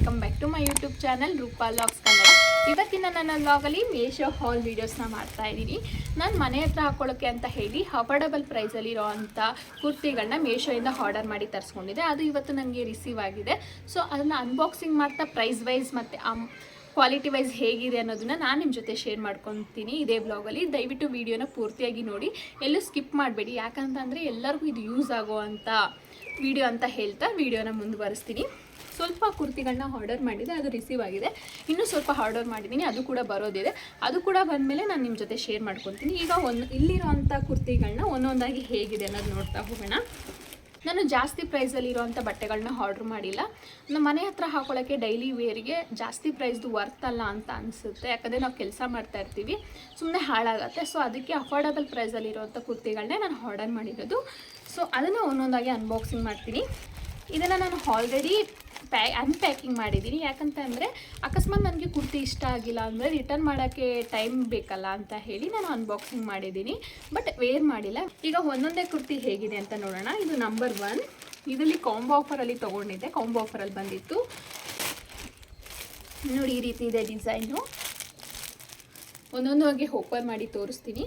Welcome back to my YouTube channel Roopa vlogs Kannada. ಇವತ್ತಿನ ನನ್ನ ವ್ಲಾಗಲ್ಲಿ ಮೇಶೋ ಹಾಲ್ ವೀಡಿಯೋಸ್ನ ಮಾಡ್ತಾ ಇದ್ದೀನಿ. ನಾನು ಮನೆ ಹತ್ರ ಹಾಕೊಳ್ಳೋಕ್ಕೆ ಅಂತ ಹೇಳಿ ಅಫೋರ್ಡಬಲ್ ಪ್ರೈಸಲ್ಲಿರೋ ಅಂಥ ಕುರ್ತಿಗಳನ್ನ ಮೇಶೋಯಿಂದ ಆರ್ಡರ್ ಮಾಡಿ ತರಿಸ್ಕೊಂಡಿದ್ದೆ. ಅದು ಇವತ್ತು ನನಗೆ ರಿಸೀವ್ ಆಗಿದೆ. ಸೊ ಅದನ್ನು ಅನ್ಬಾಕ್ಸಿಂಗ್ ಮಾಡ್ತಾ ಪ್ರೈಸ್ ವೈಸ್ ಮತ್ತು ಕ್ವಾಲಿಟಿ ವೈಸ್ ಹೇಗಿದೆ ಅನ್ನೋದನ್ನ ನಾನು ನಿಮ್ಮ ಜೊತೆ ಶೇರ್ ಮಾಡ್ಕೊತೀನಿ ಇದೇ ಬ್ಲಾಗಲ್ಲಿ. ದಯವಿಟ್ಟು ವೀಡಿಯೋನ ಪೂರ್ತಿಯಾಗಿ ನೋಡಿ, ಎಲ್ಲೂ ಸ್ಕಿಪ್ ಮಾಡಬೇಡಿ. ಯಾಕಂತಂದರೆ ಎಲ್ಲರಿಗೂ ಇದು ಯೂಸ್ ಆಗೋವಂಥ ವಿಡಿಯೋ ಅಂತ ಹೇಳ್ತಾ ವಿಡಿಯೋನ ಮುಂದುವರಿಸ್ತೀನಿ. ಸ್ವಲ್ಪ ಕುರ್ತಿಗಳನ್ನ ಆರ್ಡರ್ ಮಾಡಿದೆ, ಅದು ರಿಸೀವ್ ಆಗಿದೆ. ಇನ್ನೂ ಸ್ವಲ್ಪ ಆರ್ಡರ್ ಮಾಡಿದ್ದೀನಿ, ಅದು ಕೂಡ ಬರೋದಿದೆ. ಅದು ಕೂಡ ಬಂದಮೇಲೆ ನಾನು ನಿಮ್ಮ ಜೊತೆ ಶೇರ್ ಮಾಡ್ಕೊತೀನಿ. ಈಗ ಇಲ್ಲಿರೋವಂಥ ಕುರ್ತಿಗಳನ್ನ ಒಂದೊಂದಾಗಿ ಹೇಗಿದೆ ಅನ್ನೋದು ನೋಡ್ತಾ ಹೋಗೋಣ. ನಾನು ಜಾಸ್ತಿ ಪ್ರೈಸಲ್ಲಿರೋವಂಥ ಬಟ್ಟೆಗಳನ್ನ ಆರ್ಡ್ರ್ ಮಾಡಿಲ್ಲ. ನಮ್ಮ ಮನೆ ಹತ್ರ ಹಾಕೊಳ್ಳೋಕ್ಕೆ ಡೈಲಿ ವೇರಿಗೆ ಜಾಸ್ತಿ ಪ್ರೈಸ್ದು ವರ್ತ್ ಅಲ್ಲ ಅಂತ ಅನಿಸುತ್ತೆ. ಯಾಕಂದರೆ ನಾವು ಕೆಲಸ ಮಾಡ್ತಾ ಇರ್ತೀವಿ, ಸುಮ್ಮನೆ ಹಾಳಾಗುತ್ತೆ. ಸೊ ಅದಕ್ಕೆ ಅಫೋರ್ಡಬಲ್ ಪ್ರೈಸಲ್ಲಿರೋವಂಥ ಕುರ್ತಿಗಳನ್ನೇ ನಾನು ಆರ್ಡರ್ ಮಾಡಿರೋದು. ಸೊ ಅದನ್ನು ಒಂದೊಂದಾಗಿ ಅನ್ಬಾಕ್ಸಿಂಗ್ ಮಾಡ್ತೀನಿ. ಇದನ್ನು ನಾನು ಆಲ್ರೆಡಿ ಅನ್ಪ್ಯಾಕಿಂಗ್ ಮಾಡಿದ್ದೀನಿ. ಯಾಕಂತಂದರೆ ಅಕಸ್ಮಾತ್ ನನಗೆ ಕುರ್ತಿ ಇಷ್ಟ ಆಗಿಲ್ಲ ಅಂದರೆ ರಿಟರ್ನ್ ಮಾಡೋಕ್ಕೆ ಟೈಮ್ ಬೇಕಲ್ಲ ಅಂತ ಹೇಳಿ ನಾನು ಅನ್ಬಾಕ್ಸಿಂಗ್ ಮಾಡಿದ್ದೀನಿ, ಬಟ್ ವೇರ್ ಮಾಡಿಲ್ಲ. ಈಗ ಒಂದೊಂದೇ ಕುರ್ತಿ ಹೇಗಿದೆ ಅಂತ ನೋಡೋಣ. ಇದು ನಂಬರ್ 1. ಇದರಲ್ಲಿ ಕಾಂಬೋ ಆಫರಲ್ಲಿ ತೊಗೊಂಡಿದ್ದೆ, ಕಾಂಬೋ ಆಫರಲ್ಲಿ ಬಂದಿತ್ತು ನೋಡಿ. ಈ ರೀತಿ ಇದೆ ಡಿಸೈನು. ಒಂದೊಂದಾಗಿ ಓಪನ್ ಮಾಡಿ ತೋರಿಸ್ತೀನಿ.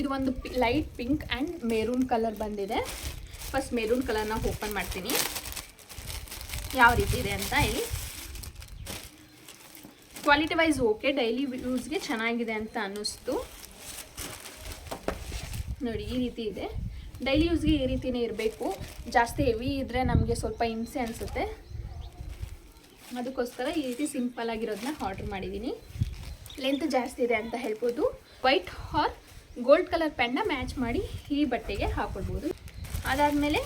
ಇದು ಒಂದು light pink and maroon colour ಬಂದಿದೆ. ಫಸ್ಟ್ ಮೆರೂನ್ ಕಲರ್ನ ಓಪನ್ ಮಾಡ್ತೀನಿ, ಯಾವ ರೀತಿ ಇದೆ ಅಂತ ಹೇಳಿ. ಕ್ವಾಲಿಟಿ ವೈಸ್ ಓಕೆ, ಡೈಲಿ ಯೂಸ್ಗೆ ಚೆನ್ನಾಗಿದೆ ಅಂತ ಅನ್ನಿಸ್ತು ನೋಡಿ. ಈ ರೀತಿ ಇದೆ, ಡೈಲಿ ಯೂಸ್ಗೆ ಈ ರೀತಿಯೇ ಇರಬೇಕು. ಜಾಸ್ತಿ ಹೆವಿ ಇದ್ದರೆ ನಮಗೆ ಸ್ವಲ್ಪ ಹಿಂಸೆ ಅನಿಸುತ್ತೆ, ಅದಕ್ಕೋಸ್ಕರ ಈ ರೀತಿ ಸಿಂಪಲ್ ಆಗಿರೋದನ್ನ ಆರ್ಡ್ರ್ ಮಾಡಿದ್ದೀನಿ. ಲೆಂತ್ ಜಾಸ್ತಿ ಇದೆ ಅಂತ ಹೇಳ್ಬೋದು. ವೈಟ್ ಆರ್ ಗೋಲ್ಡ್ ಕಲರ್ ಪ್ಯಾಂಟ್ನ ಮ್ಯಾಚ್ ಮಾಡಿ ಈ ಬಟ್ಟೆಗೆ ಹಾಕೊಳ್ಬೋದು. ಅದಾದಮೇಲೆ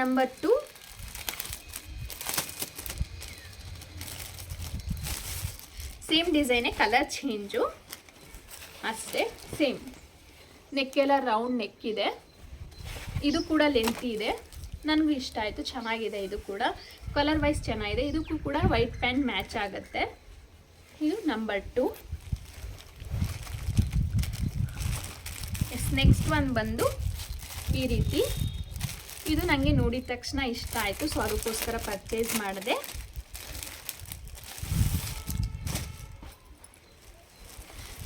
ನಂಬರ್ 2 ಸೇಮ್ ಡಿಸೈನೇ, ಕಲರ್ ಚೇಂಜು ಅಷ್ಟೇ, ಸೇಮ್. ನೆಕ್ಕೆಲ್ಲ ರೌಂಡ್ ನೆಕ್ ಇದೆ. ಇದು ಕೂಡ ಲೆಂತ್ ಇದೆ, ನನಗೂ ಇಷ್ಟ ಆಯಿತು, ಚೆನ್ನಾಗಿದೆ. ಇದು ಕೂಡ ಕಲರ್ ವೈಸ್ ಚೆನ್ನಾಗಿದೆ. ಇದಕ್ಕೂ ಕೂಡ ವೈಟ್ ಪ್ಯಾಂಟ್ ಮ್ಯಾಚ್ ಆಗುತ್ತೆ. ಇದು ನಂಬರ್ 2. ನೆಕ್ಸ್ಟ್ ಒನ್ ಬಂದು ಈ ರೀತಿ. ಇದು ನನಗೆ ನೋಡಿದ ತಕ್ಷಣ ಇಷ್ಟ ಆಯಿತು, ಸೊ ಅದಕ್ಕೋಸ್ಕರ ಪರ್ಚೇಸ್ ಮಾಡಿದೆ.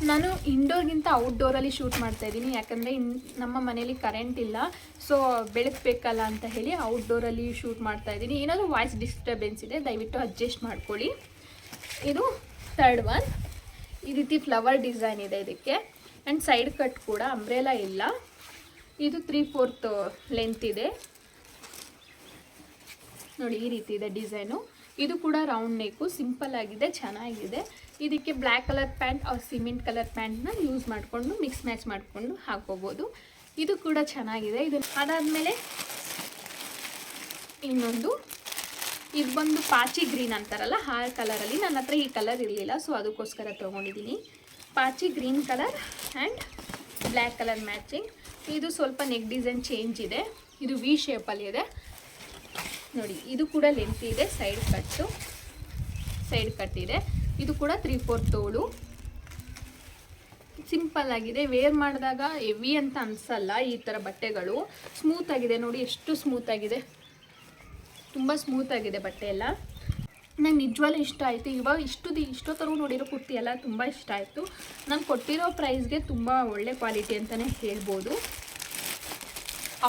ನಾನು ಇಂಡೋರ್ಗಿಂತ ಔಟ್ಡೋರಲ್ಲಿ ಶೂಟ್ ಮಾಡ್ತಾಯಿದ್ದೀನಿ. ಯಾಕಂದರೆ ನಮ್ಮ ಮನೇಲಿ ಕರೆಂಟ್ ಇಲ್ಲ, ಸೊ ಬೆಳಕಬೇಕಲ್ಲ ಅಂತ ಹೇಳಿ ಔಟ್ಡೋರಲ್ಲಿ ಶೂಟ್ ಮಾಡ್ತಾಯಿದ್ದೀನಿ. ಏನಾದರೂ ವಾಯ್ಸ್ ಡಿಸ್ಟರ್ಬೆನ್ಸ್ ಇದೆ, ದಯವಿಟ್ಟು ಅಡ್ಜಸ್ಟ್ ಮಾಡ್ಕೊಳ್ಳಿ. ಇದು ಥರ್ಡ್ ಒನ್. ಈ ರೀತಿ ಫ್ಲವರ್ ಡಿಸೈನ್ ಇದೆ ಇದಕ್ಕೆ, ಆ್ಯಂಡ್ ಸೈಡ್ ಕಟ್ ಕೂಡ, ಅಂಬ್ರೆಲಾ ಇಲ್ಲ. ಇದು 3/4 ಲೆಂತ್ ಇದೆ ನೋಡಿ. ಈ ರೀತಿ ಇದೆ ಡಿಸೈನು. ಇದು ಕೂಡ ರೌಂಡ್ ನೆಕ್ಕು, ಸಿಂಪಲ್ ಆಗಿದೆ, ಚೆನ್ನಾಗಿದೆ. ಇದಕ್ಕೆ black colour pant or cement colour ಪ್ಯಾಂಟ್ನ ಯೂಸ್ ಮಾಡಿಕೊಂಡು ಮಿಕ್ಸ್ ಮ್ಯಾಚ್ ಮಾಡಿಕೊಂಡು ಹಾಕೋಬೋದು. ಇದು ಕೂಡ ಚೆನ್ನಾಗಿದೆ. ಇದು ಅದಾದಮೇಲೆ ಇನ್ನೊಂದು, ಇದು ಬಂದು ಪಾಚಿ ಗ್ರೀನ್ ಅಂತಾರಲ್ಲ ಆ ಕಲರಲ್ಲಿ. ನನ್ನ ಹತ್ರ ಈ ಕಲರ್ ಇರಲಿಲ್ಲ, ಸೊ ಅದಕ್ಕೋಸ್ಕರ ತೊಗೊಂಡಿದ್ದೀನಿ. ಪಾಚಿ green colour and black colour matching. ಇದು ಸ್ವಲ್ಪ ನೆಕ್ ಡಿಸೈನ್ ಚೇಂಜ್ ಇದೆ. ಇದು ವಿ ಶೇಪಲ್ಲಿ ಇದೆ ನೋಡಿ. ಇದು ಕೂಡ ಲೆಂತ್ ಇದೆ, ಸೈಡ್ ಕಟ್ ಇದೆ. ಇದು ಕೂಡ 3/4 ತೋಳು. ಸಿಂಪಲ್ ಆಗಿದೆ, ವೇರ್ ಮಾಡಿದಾಗ ಹೆವಿ ಅಂತ ಅನಿಸಲ್ಲ. ಈ ಥರ ಬಟ್ಟೆಗಳು ಸ್ಮೂತ್ ಆಗಿದೆ ನೋಡಿ, ಎಷ್ಟು ಸ್ಮೂತ್ ಆಗಿದೆ, ತುಂಬ ಸ್ಮೂತ್ ಆಗಿದೆ ಬಟ್ಟೆ ಎಲ್ಲ. ನಂಗೆ ನಿಜವಾಗ್ಲೂ ಇಷ್ಟ ಆಯಿತು. ಇವಾಗ ಇಷ್ಟೊತ್ತರೆಗೂ ನೋಡಿರೋ ಕುರ್ತಿ ಎಲ್ಲ ತುಂಬ ಇಷ್ಟ ಆಯಿತು. ನಾನು ಕೊಟ್ಟಿರೋ ಪ್ರೈಸ್ಗೆ ತುಂಬ ಒಳ್ಳೆ ಕ್ವಾಲಿಟಿ ಅಂತಲೇ ಹೇಳ್ಬೋದು.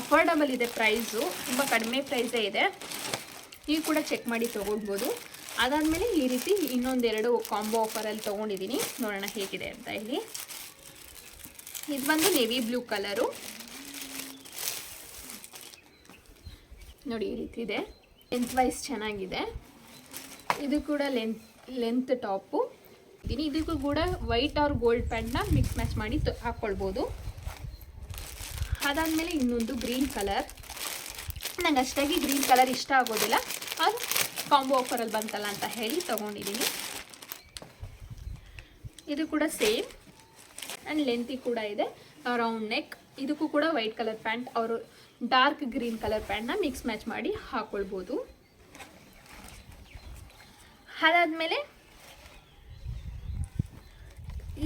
ಅಫೋರ್ಡಬಲ್ ಇದೆ ಪ್ರೈಸು, ತುಂಬ ಕಡಿಮೆ ಪ್ರೈಸೇ ಇದೆ. ನೀವು ಕೂಡ ಚೆಕ್ ಮಾಡಿ ತೊಗೊಳ್ಬೋದು. ಅದಾದಮೇಲೆ ಈ ರೀತಿ ಇನ್ನೊಂದೆರಡು ಕಾಂಬೋ ಆಫರಲ್ಲಿ ತೊಗೊಂಡಿದ್ದೀನಿ, ನೋಡೋಣ ಹೇಗಿದೆ ಅಂತ ಹೇಳಿ. ಇದು ಬಂದು ನೇವಿ ಬ್ಲೂ ಕಲರು ನೋಡಿ. ಈ ರೀತಿ ಇದೆ, ಲೆಂತ್ ವೈಸ್ ಚೆನ್ನಾಗಿದೆ. ಇದು ಕೂಡ ಲೆಂತ್ ಟಾಪು. ಇದಕ್ಕೂ ಕೂಡ ವೈಟ್ ಆರ್ ಗೋಲ್ಡ್ ಪ್ಯಾಂಟ್ನ ಮಿಕ್ಸ್ ಮ್ಯಾಚ್ ಮಾಡಿ ಹಾಕ್ಕೊಳ್ಬೋದು. ಅದಾದಮೇಲೆ ಇನ್ನೊಂದು ಗ್ರೀನ್ ಕಲರ್. ನಂಗೆ ಅಷ್ಟಾಗಿ ಗ್ರೀನ್ ಕಲರ್ ಇಷ್ಟ ಆಗೋದಿಲ್ಲ, ಅದು ಕಾಂಬೋ ಆಫರಲ್ಲಿ ಬಂತಲ್ಲ ಅಂತ ಹೇಳಿ ತೊಗೊಂಡಿದ್ದೀನಿ. ಇದು ಕೂಡ ಸೇಮ್ ಆ್ಯಂಡ್ ಲೆಂತಿ ಕೂಡ ಇದೆ, ರೌಂಡ್ ನೆಕ್. ಇದಕ್ಕೂ ಕೂಡ ವೈಟ್ ಕಲರ್ ಪ್ಯಾಂಟ್ ಅವರು ಡಾರ್ಕ್ ಗ್ರೀನ್ ಕಲರ್ ಪ್ಯಾಂಟ್ನ ಮಿಕ್ಸ್ ಮ್ಯಾಚ್ ಮಾಡಿ ಹಾಕ್ಕೊಳ್ಬೋದು. ಅದಾದಮೇಲೆ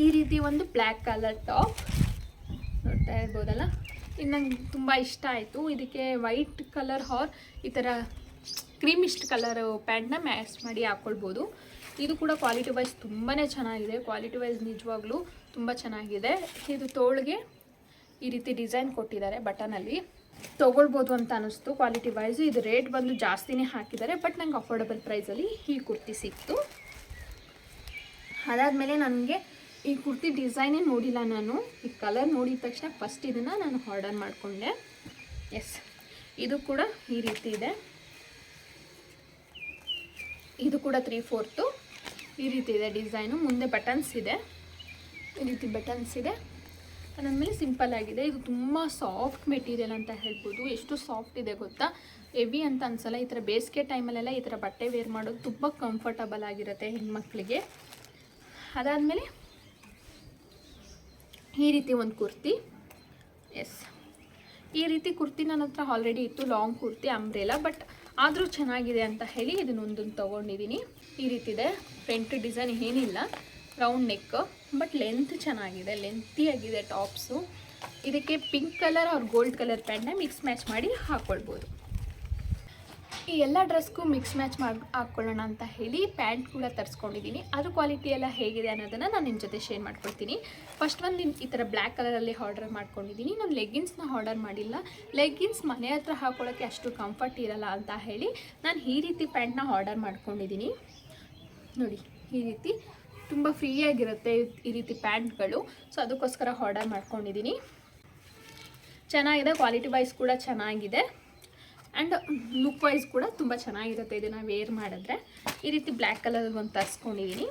ಈ ರೀತಿ ಒಂದು ಬ್ಲ್ಯಾಕ್ ಕಲರ್ ಟಾಪ್ ನೋಡ್ತಾ ಇರ್ಬೋದಲ್ಲ. ಇದು ನಂಗೆ ತುಂಬ ಇಷ್ಟ ಆಯಿತು. ಇದಕ್ಕೆ ವೈಟ್ ಕಲರ್ ಹಾರ್ ಈ ಥರ ಕ್ರೀಮಿಸ್ಟ್ ಕಲರ್ ಪ್ಯಾಂಟ್ನ ಮ್ಯಾಚ್ ಮಾಡಿ ಹಾಕ್ಕೊಳ್ಬೋದು. ಇದು ಕೂಡ ಕ್ವಾಲಿಟಿ ವೈಸ್ ತುಂಬಾ ಚೆನ್ನಾಗಿದೆ. ಕ್ವಾಲಿಟಿ ವೈಸ್ ನಿಜವಾಗ್ಲೂ ತುಂಬ ಚೆನ್ನಾಗಿದೆ. ಇದು ತೋಳಿಗೆ ಈ ರೀತಿ ಡಿಸೈನ್ ಕೊಟ್ಟಿದ್ದಾರೆ, ಬಟನಲ್ಲಿ ತೊಗೊಳ್ಬೋದು ಅಂತ ಅನ್ನಿಸ್ತು. ಕ್ವಾಲಿಟಿ ವೈಸು ಇದು ರೇಟ್ ಬಂದು ಜಾಸ್ತಿನೇ ಹಾಕಿದ್ದಾರೆ, ಬಟ್ ನಂಗೆ ಅಫೋರ್ಡಬಲ್ ಪ್ರೈಸಲ್ಲಿ ಈ ಕುರ್ತಿ ಸಿಕ್ತು. ಅದಾದಮೇಲೆ ನನಗೆ ಈ ಕುರ್ತಿ ಡಿಸೈನೇ ನೋಡಿಲ್ಲ ನಾನು. ಈ ಕಲರ್ ನೋಡಿದ ತಕ್ಷಣ ಫಸ್ಟ್ ಇದನ್ನು ನಾನು ಆರ್ಡರ್ ಮಾಡಿಕೊಂಡೆ. ಎಸ್, ಇದು ಕೂಡ ಈ ರೀತಿ ಇದೆ. ಇದು ಕೂಡ 3/4 ಈ ರೀತಿ ಇದೆ ಡಿಸೈನು. ಮುಂದೆ ಬಟನ್ಸ್ ಇದೆ, ಈ ರೀತಿ ಬಟನ್ಸ್ ಇದೆ. ಅದಾದಮೇಲೆ ಸಿಂಪಲ್ ಆಗಿದೆ. ಇದು ತುಂಬ ಸಾಫ್ಟ್ ಮೆಟೀರಿಯಲ್ ಅಂತ ಹೇಳ್ಬೋದು. ಎಷ್ಟು ಸಾಫ್ಟ್ ಇದೆ ಗೊತ್ತಾ, ಹೆವಿ ಅಂತ ಅನ್ಸಲ್ಲ. ಈ ಥರ ಬೇಸಿಗೆ ಟೈಮಲ್ಲೆಲ್ಲ ಈ ಥರ ಬಟ್ಟೆ ವೇರ್ ಮಾಡೋದು ತುಂಬ ಕಂಫರ್ಟಬಲ್ ಆಗಿರುತ್ತೆ ಹೆಣ್ಮಕ್ಳಿಗೆ. ಅದಾದಮೇಲೆ ಈ ರೀತಿ ಒಂದು ಕುರ್ತಿ. ಎಸ್, ಈ ರೀತಿ ಕುರ್ತಿ ನನ್ನ ಹತ್ರ ಆಲ್ರೆಡಿ ಇತ್ತು, ಲಾಂಗ್ ಕುರ್ತಿ ಅಂಬ್ರೆಲಾ, ಬಟ್ ಆದರೂ ಚೆನ್ನಾಗಿದೆ ಅಂತ ಹೇಳಿ ಇದನ್ನೊಂದನ್ನು ತೊಗೊಂಡಿದ್ದೀನಿ. ಈ ರೀತಿ ಇದೆ. ಫ್ರಂಟ್ ಡಿಸೈನ್ ಏನಿಲ್ಲ, ರೌಂಡ್ ನೆಕ್, ಬಟ್ ಲೆಂತ್ ಚೆನ್ನಾಗಿದೆ, ಲೆಂತಿಯಾಗಿದೆ ಟಾಪ್ಸು. ಇದಕ್ಕೆ ಪಿಂಕ್ ಕಲರ್ ಅವ್ರ ಗೋಲ್ಡ್ ಕಲರ್ ಪ್ಯಾಂಟ್ನ ಮಿಕ್ಸ್ ಮ್ಯಾಚ್ ಮಾಡಿ ಹಾಕ್ಕೊಳ್ಬೋದು. ಈ ಎಲ್ಲ ಡ್ರೆಸ್ಗೂ ಮಿಕ್ಸ್ ಮ್ಯಾಚ್ ಮಾಡಿ ಹಾಕ್ಕೊಳ್ಳೋಣ ಅಂತ ಹೇಳಿ ಪ್ಯಾಂಟ್ ಕೂಡ ತರಿಸ್ಕೊಂಡಿದ್ದೀನಿ. ಅದ್ರ ಕ್ವಾಲಿಟಿ ಎಲ್ಲ ಹೇಗಿದೆ ಅನ್ನೋದನ್ನು ನಾನು ನಿಮ್ಮ ಜೊತೆ ಶೇರ್ ಮಾಡ್ಕೊಳ್ತೀನಿ. ಫಸ್ಟ್ ಒಂದು ಈ ಥರ ಬ್ಲ್ಯಾಕ್ ಕಲರಲ್ಲಿ ಆರ್ಡರ್ ಮಾಡ್ಕೊಂಡಿದ್ದೀನಿ. ನಾನು ಲೆಗ್ಗಿನ್ಸ್ನ ಆರ್ಡರ್ ಮಾಡಿಲ್ಲ. ಲೆಗ್ಗಿನ್ಸ್ ಮನೆ ಹತ್ರ ಹಾಕ್ಕೊಳ್ಳೋಕ್ಕೆ ಅಷ್ಟು ಕಂಫರ್ಟ್ ಇರಲ್ಲ ಅಂತ ಹೇಳಿ ನಾನು ಈ ರೀತಿ ಪ್ಯಾಂಟ್ನ ಆರ್ಡರ್ ಮಾಡ್ಕೊಂಡಿದ್ದೀನಿ. ನೋಡಿ, ಈ ರೀತಿ ತುಂಬ ಫ್ರೀಯಾಗಿರುತ್ತೆ ಈ ರೀತಿ ಪ್ಯಾಂಟ್ಗಳು. ಸೊ ಅದಕ್ಕೋಸ್ಕರ ಆರ್ಡರ್ ಮಾಡ್ಕೊಂಡಿದ್ದೀನಿ. ಚೆನ್ನಾಗಿದೆ, ಕ್ವಾಲಿಟಿ ವೈಸ್ ಕೂಡ ಚೆನ್ನಾಗಿದೆ, ಆ್ಯಂಡ್ ಲುಕ್ ವೈಸ್ ಕೂಡ ತುಂಬ ಚೆನ್ನಾಗಿರುತ್ತೆ ಇದನ್ನು ವೇರ್ ಮಾಡಿದ್ರೆ. ಈ ರೀತಿ ಬ್ಲ್ಯಾಕ್ ಕಲರ್ ಒಂದು ತರಿಸ್ಕೊಂಡಿದ್ದೀನಿ.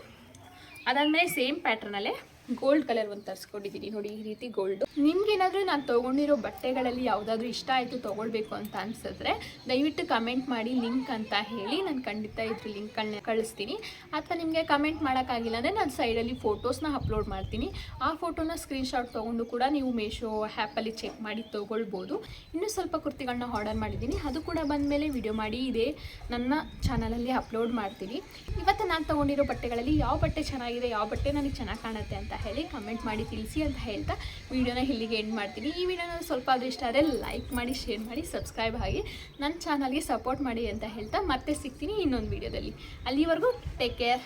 ಅದಾದಮೇಲೆ ಸೇಮ್ ಪ್ಯಾಟ್ರನಲ್ಲೇ ಗೋಲ್ಡ್ ಕಲರ್ ಒಂದು ತರಿಸ್ಕೊಂಡಿದ್ದೀನಿ. ನೋಡಿ, ಈ ರೀತಿ ಗೋಲ್ಡು. ನಿಮ್ಗೇನಾದರೂ ನಾನು ತೊಗೊಂಡಿರೋ ಬಟ್ಟೆಗಳಲ್ಲಿ ಯಾವುದಾದ್ರೂ ಇಷ್ಟ ಆಯಿತು ತೊಗೊಳ್ಬೇಕು ಅಂತ ಅನಿಸಿದ್ರೆ ದಯವಿಟ್ಟು ಕಮೆಂಟ್ ಮಾಡಿ ಲಿಂಕ್ ಅಂತ ಹೇಳಿ, ನಾನು ಖಂಡಿತ ಇದ್ರ ಲಿಂಕ್ಗಳನ್ನ ಕಳಿಸ್ತೀನಿ. ಅಥವಾ ನಿಮಗೆ ಕಮೆಂಟ್ ಮಾಡೋಕ್ಕಾಗಿಲ್ಲ ಅಂದರೆ ನಾನು ಸೈಡಲ್ಲಿ ಫೋಟೋಸ್ನ ಅಪ್ಲೋಡ್ ಮಾಡ್ತೀನಿ. ಆ ಫೋಟೋನ ಸ್ಕ್ರೀನ್ಶಾಟ್ ತೊಗೊಂಡು ಕೂಡ ನೀವು ಮೀಶೋ ಆ್ಯಪಲ್ಲಿ ಚೆಕ್ ಮಾಡಿ ತೊಗೊಳ್ಬೋದು. ಇನ್ನೂ ಸ್ವಲ್ಪ ಕುರ್ತಿಗಳನ್ನ ಆರ್ಡರ್ ಮಾಡಿದ್ದೀನಿ, ಅದು ಕೂಡ ಬಂದಮೇಲೆ ವಿಡಿಯೋ ಮಾಡಿ ಇದೇ ನನ್ನ ಚಾನಲಲ್ಲಿ ಅಪ್ಲೋಡ್ ಮಾಡ್ತೀನಿ. ಇವತ್ತು ನಾನು ತೊಗೊಂಡಿರೋ ಬಟ್ಟೆಗಳಲ್ಲಿ ಯಾವ ಬಟ್ಟೆ ಚೆನ್ನಾಗಿದೆ, ಯಾವ ಬಟ್ಟೆ ನನಗೆ ಚೆನ್ನಾಗಿ ಕಾಣುತ್ತೆ ಅಂತ ಹೇಳಿ ಕಮೆಂಟ್ ಮಾಡಿ ತಿಳಿಸಿ ಅಂತ ಹೇಳ್ತಾ ವಿಡಿಯೋನ ಇಲ್ಲಿಗೆ ಎಂಡ್ ಮಾಡ್ತೀನಿ. ಈ ವಿಡಿಯೋನ ಸ್ವಲ್ಪ ಆದರೂ ಇಷ್ಟ ಆದರೆ ಲೈಕ್ ಮಾಡಿ, ಶೇರ್ ಮಾಡಿ, ಸಬ್ಸ್ಕ್ರೈಬ್ ಆಗಿ ನನ್ನ ಚಾನಲ್ಗೆ ಸಪೋರ್ಟ್ ಮಾಡಿ ಅಂತ ಹೇಳ್ತಾ ಮತ್ತೆ ಸಿಗ್ತೀನಿ ಇನ್ನೊಂದು ವಿಡಿಯೋದಲ್ಲಿ. ಅಲ್ಲಿವರೆಗೂ ಟೇಕ್ ಕೇರ್.